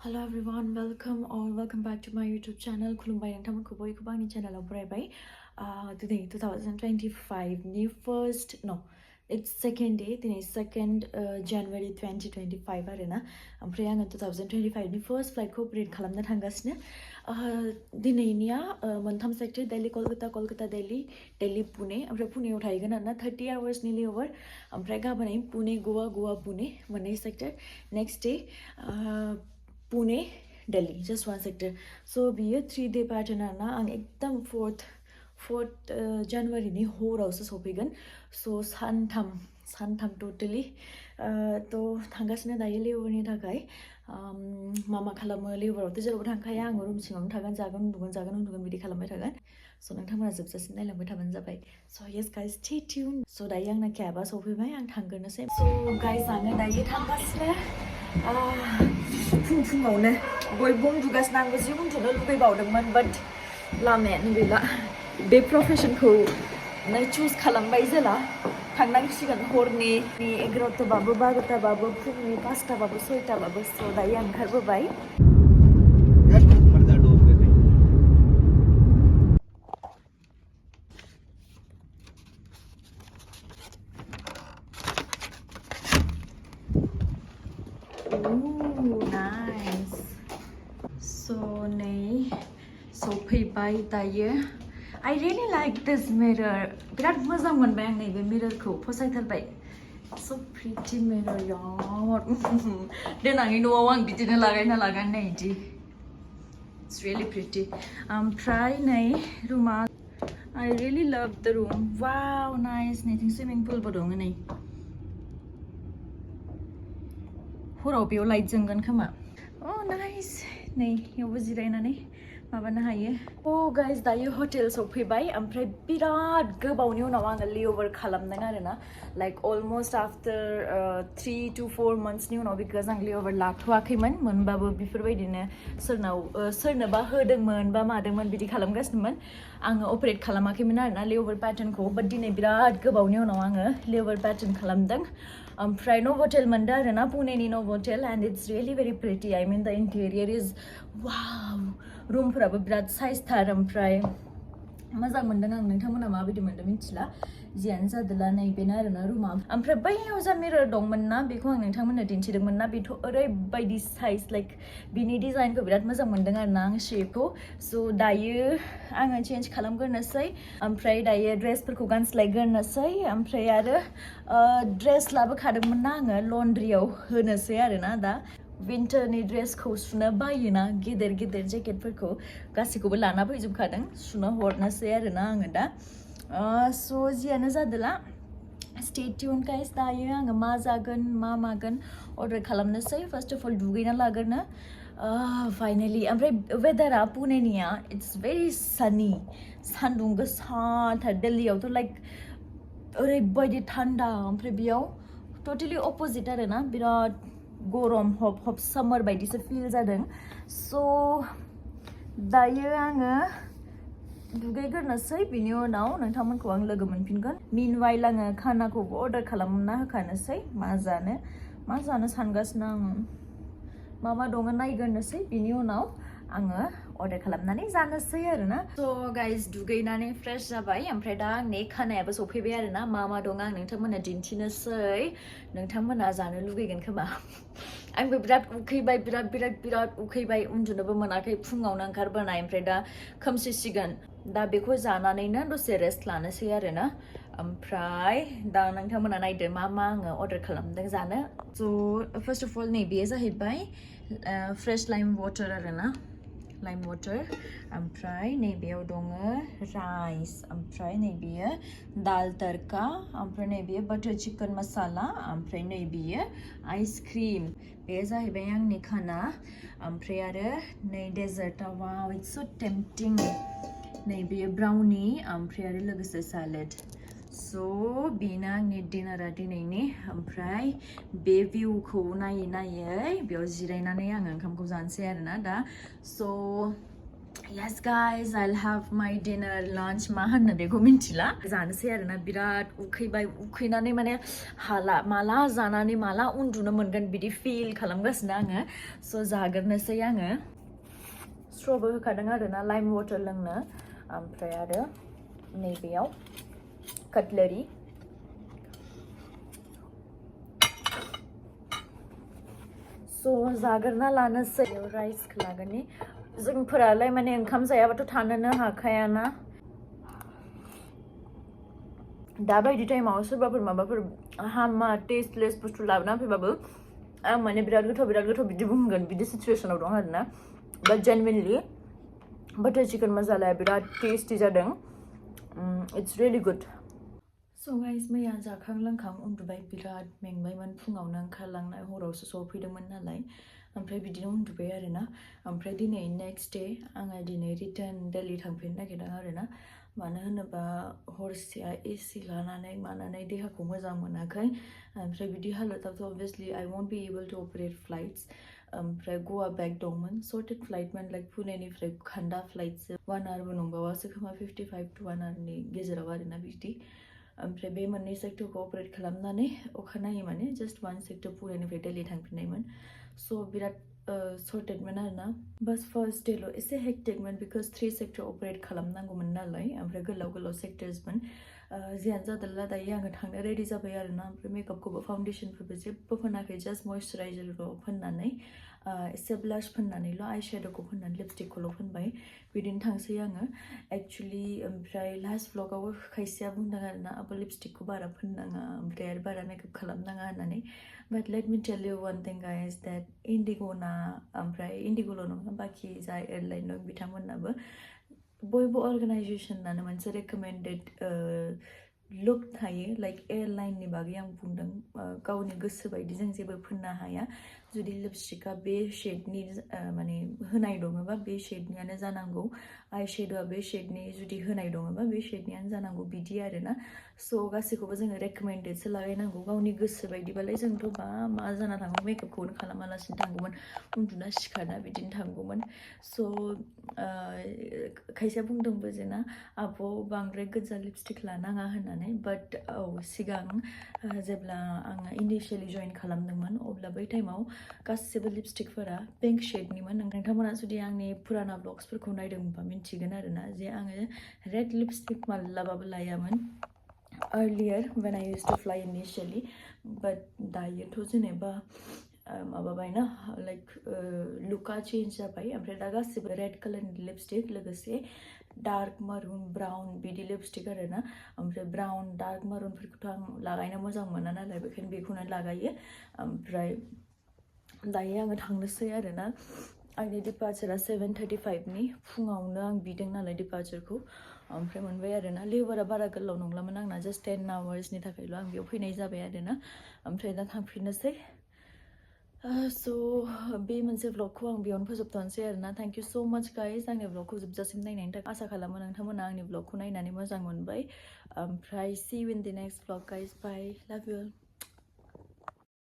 Hello everyone, welcome back to my YouTube channel. Khulumbai nangthamanko boykhoubo ani channel aw baraibbai. Today 2025 new first no it's second day today 2nd January 2025 arena amfray ang 2025 ni first flight ko operate khalamna thangasine dinainia montham sector Delhi Kolkata Delhi Pune amfray Pune aw thaigan na 30 hours ni layover amfray gabanai Pune Goa Pune money sector next day Pune, Delhi, just one sector. So be a 3-day pattern na ang ekdam 4th January ni whole houses hopigan. So santam totally. To thangas na dahil layover ni thagay. Mama khalam layover to jero thangkaya ang room singam thagan jagan bidi khalamai thagan. So nangthamana jobsasin nai lambai thaban jabai. So yes guys, stay tuned. So dayang na kyaba sopibai ang thanggarna se. So guys anga dayi thangasle. फुङावनो बयबो उन्दुगासिनो आंबो जि उन्दुनो लुगैबावदोंमोन बाट लामायानो गैला बे प्रफेशनखौ choose खालामबाय जेला थांनांसिगोन हरनि 11टाबाबो 12टाबाबो फुंनि 5टाबाबो 6टाबाबो स' दायो आं ओंखारबोबाय nice. So so फैबाय दायो I really like this mirror. बिराद मोजां मोनबाय आं नैबे मिररखौ फसायथारबाय. So pretty mirror यार. देनाङै न'आव आं बिदिनो लागायना लागोन नै इदि. It's really pretty. ओमफ्राय नै Ruma I really love the room. Wow, nice. नैथिं swimming pool बो दङ नै. हराव बेयाव लाइट जोंगोन खोमा. Oh nice. नै यावबो जिरायनानै माबानो हायो. Oh guys दायो हटेल सफैबाय ओमफ्राय बिराद गोबावनि उनाव आङो लेओवर खालामदों आरोना like almost after 3 to 4 months नि उनाव because आं लेओवर लाथ'वाखैमोन मोनबाबो बेफोरबायदिनो सोरनोबा होदोंमोन बा मादोंमोन बिदि खालामगासिनोमोन आङो अपारेट खालामाखैमोन आरोना लेओवर पैटर्नखौ बाट दिनै बिराद गोबावनि उनाव आङो लेओवर पैटर्न खालामदों ओमफ्राय नोभोटेल मोनदों आरोना पुनेनि Novotel and it's really very pretty. I mean the interior is wow. रुमफोराबो बिराद साइजथार ओमफ्राय मोजां मोनदों आं नोंथांमोना माबायदि मोनदों मिथिला जियानो जादोला नैबेनो आरोना रुमा ओमफ्राय बैयाव जा मिरर दंमोन ना बेखौ आं नोंथांमोननो दिन्थिदोंमोन ना बेथ' ओरैबायदि साइज लाइक बिनि डिजाइनखौ बिराद मोजां मोनदों आरोना आं शेपखौ स' दायो आङो चेन्ज खालामग्रोनोसै ओमफ्राय दायो ड्रेसफोरखौ गानस्लायग्रोनोसै ओमफ्राय आरो ड्रेस लाबोखादोंमोन ना आङो लन्ड्रियाव होनोसै आरोना दा विन्टारनि ड्रेसखौ सुनो बायोना गिदिर जेकेटफोरखौ गासैखौबो लाना फैजोबखादों सुनो हरनोसै आरोना आङो दा स' जियानो जादोला स्टे ट्युन गाइस दायो आङो मा जागोन मा मागोन अर्डार खालामनोसै फार्स्ट अफ अल दुगैना लाग्रोनो फाइनालि ओमफ्राय वेदारा पुनेनिया इट्स भेरि सानि सान्दुं गोसाथार दिल्लीयावथ' लाइक ओरैबायदि थान्दा ओमफ्राय बेयाव टटेलि अपोजिट आरोना बिराद गरम हब सामार बायदिसो फिल जादों स' दायो आङो दुगैग्रोनोसै बिनि उनाव नोंथांमोनखौ आं लोगो मोनफिनगोन मिनवाइल आङो खानाखौबो अर्डार खालामना होखानोसै मा जानो सानगासिनो आङो मा दङ नायग्रोनोसै बिनि उनाव आङो अर्डार खालामनानै जानोसै आरोना स' गाइस दुगैनानै फ्रेश जाबाय ओमफ्राय दा आंनि खानायाबो सफैबाय आरोना मा दं आं नोंथांमोननो दिन्थिनोसै नोंथांमोना जानो लुगैगोन खोमा आंबो बिराद उखैबाय बिराद उखैबाय उन्दुनोबो मोनाखै फुङावनो ओंखारबोनाय ओमफ्राय दा खोमसिसिगोन दा बेखौ जानानैनो दसे रेस्ट लानोसै आरोना ओमफ्राय दा नोंथांमोना नायदो मा आङो अर्डार खालामदों जानो स' फार्स्ट अफ अल नैबेयो जाहैबाय फ्रेश लाइम वाटार आरोना लाइम वाटार ओमफ्राय नैबेयाव दङ राइस ओमफ्राय नैबेयो दाल तड़का ओमफ्राय नैबेयो बाटार चिकेन मसाला ओमफ्राय नैबेयो आइसक्रिम बे जाहैबाय आंनि खाना ओमफ्राय आरो नै डेजार्टआव वाव इट्स सो टेम्पटिं नैबेयो ब्राउनि ओमफ्राय आरो लोगोसे सैलाड स' बेनो आंनि डिनारा दिनैनि ओमफ्राय बे भिउखौ नायै बेयाव जिरायनानै आङो ओंखामखौ जानोसै आरोना दा स' Yes guys, I'll have my dinner lunch मा होननो बेखौ मिन्थिला जानोसै आरोना बिराद उखैबाय उखैनानै माने हाला माला जानानै माला उन्दुनो मोनगोन बिदि फिल खालामगासिनो आङो स' जाग्रोनोसै आङो स्ट्रबो होखादों आरोना लाइम वाटार लोंनो ओमफ्राय आरो नैबेयाव काटलेरि स' जाग्रोना लानोसै राइसखौ लागोननि जोंफोरालाय माने ओंखाम जायाबाथ' थानोनो हाखायाना दाबायदि टाइमाव सोरबाफोर माबाफोर हामा टेस्टलेस बुस्थु लाबोना फैबाबो आं माने बिराद गोथाव बिदि बुंगोन बिदि सिचुएसनाव दं आरोना बाट जेनुइनलि बाटार चिकेन मसालाया बिराद टेस्टि जादों इट्स रियलि गुड स' गाइस मैया जाखां लोंखां उन्दुबाय बिराद मेंबायमोन फुङावनो ओंखारलांनाय हरावसो सफैदोंमोन नालाय ओमफ्राय बिदिनो उन्दुबाय आरोना ओमफ्राय दिनै नेक्स्ट डे आङो दिनै रिटार्न दिल्ली थांफिननो नागिरदों आरोना मानो होनोबा हरसेया एसि लानानै मानानै देहाखौ मोजां मोनाखै ओमफ्राय बिदि हालोदावथ' अभियासलि I want be able to operate flights ओमफ्राय गवा बेक दंमोन सर्टेड फ्लाइटमोन लाइक पुनेनिफ्राय खान्दा फ्लाइटसो 1 आवारबो नंबावासो खोमा 55 to 1 आवारनि गेजेराव आरोना बिदि ओमफ्राय बे मोननै सेक्टरखौ अपारेट खालामनानै अखानायै माने जास्ट 1 सेक्टर पुनेनिफ्राय दिल्ली थांफिननायमोन स' बिराद सर्टेडमोन आरोना बास फार्स्ट डेल' एसे हेक्टिकमोन बिकज 3 सेक्टर अपारेट खालामनांगौमोन नालाय ओमफ्राय गोलाव सेक्टर्समोन जियानो जादोंला दायो आङो थांनो रेडि जाबाय आरोना ओमफ्राय मेकआपखौबो फाउन्डेसनफोरबो जेबो फोनाखै जास्ट मयस्चाराइजारल' फोननानै एसे ब्लाश फोननानैल' आइ शेड'खौ फोननानै लिपस्टिकखौल' फोनबाय बिदिनो थांसै आङो एक्चुअलि ओमफ्राय लास्ट व्लगावबो खायसेया बुंदों आरोना आबो लिपस्टिकखौ बारा फोननाङा ओमफ्राय आरो बारा मेकआप खालामनाङा होननानै बाट लेट मी टेल यु वान थिं गाइस दैट इन्डिग'ना ओमफ्राय इन्डिग'ल' नङा बाखि जाय एयारलाइन दं बिथांमोननाबो बयबो अर्गानाइजेसनानो मोनसे रेकमेन्डेड लुक थायो लाइक एयारलाइननि बागै आं बुंदों गावनि गोसो बायदि जों जेबो फोननो हाया जुदि लिपस्टिकआ बे शेडनि माने होनाय दङबा बे शेडनियानो जानांगौ आइ शेड'आ बे शेडनि जुदि होनाय दङबा बे शेडनियानो जानांगौ बिदि आरोना स' गासैखौबो जोङो रेकमेन्डेडसो लागायनांगौ गावनि गोसो बायदिबालाय जोंथ' मा जाना थांगौ मेकआपखौनो खालामालासिनो थांगौमोन उन्दुना सिखारना बिदिनो थांगौमोन स' खायसेया बुंदोंबो जेना आब' बांद्राय गोजा लिपस्टिक लानाङा होननानै बाट औ सिगां जेब्ला आङो इनिशियेलि जइन खालामदोंमोन अब्ला बै टाइमाव गासिबो लिपस्टिकफोरा पिंक शेडनिमोन नोंथांमोना जुदि आंनि फुराना ब्लग्सफोरखौ नायदोंबा मिन्थिगोन आरोना जे आङो रेड लिपस्टिक मालाबाबो लायामोन earlier when I used to fly initially but दायोथ' जेनेबा माबाबायना लाइक लुकआ चेन्ज जाबाय ओमफ्राय दा गासिबो रेड कालारनि लिपस्टिक लोगोसे डार्क मारुन ब्राउन बिदि लिपस्टिक आरोना ओमफ्राय ब्राउन डार्क मारुनफोरखौथ' आं लागायनो मोजां मोना नालाय बेखायनो बेखौनो लागायो ओमफ्राय दायो आङो थांनोसै आरोना आंनि डिपार्चारा 7:35नि फुङावनो आं बिदों नालाय डिपार्चारखौ ओमफ्राय मोनबाय आरोना लेबारा बारा गोलाव नंलामोन आंना जास्ट 10 आवार्सनि थाखायल' आं बेयाव फैनाय जाबाय आरोना ओमफ्राय दा थांफिननोसै स' बे मोनसे व्लगखौ आं बेयावनो फोजोबथ'नोसै आरोना थेंक इउ स' माच गाइस आंनि व्लगखौ जोबजासिम नायनायनि थाखाय आसा खालामो नोंथांमोना आंनि व्लगखौ नायनानै मोजां मोनबाय ओमफ्राय see you in the next vlog guys bye love इउ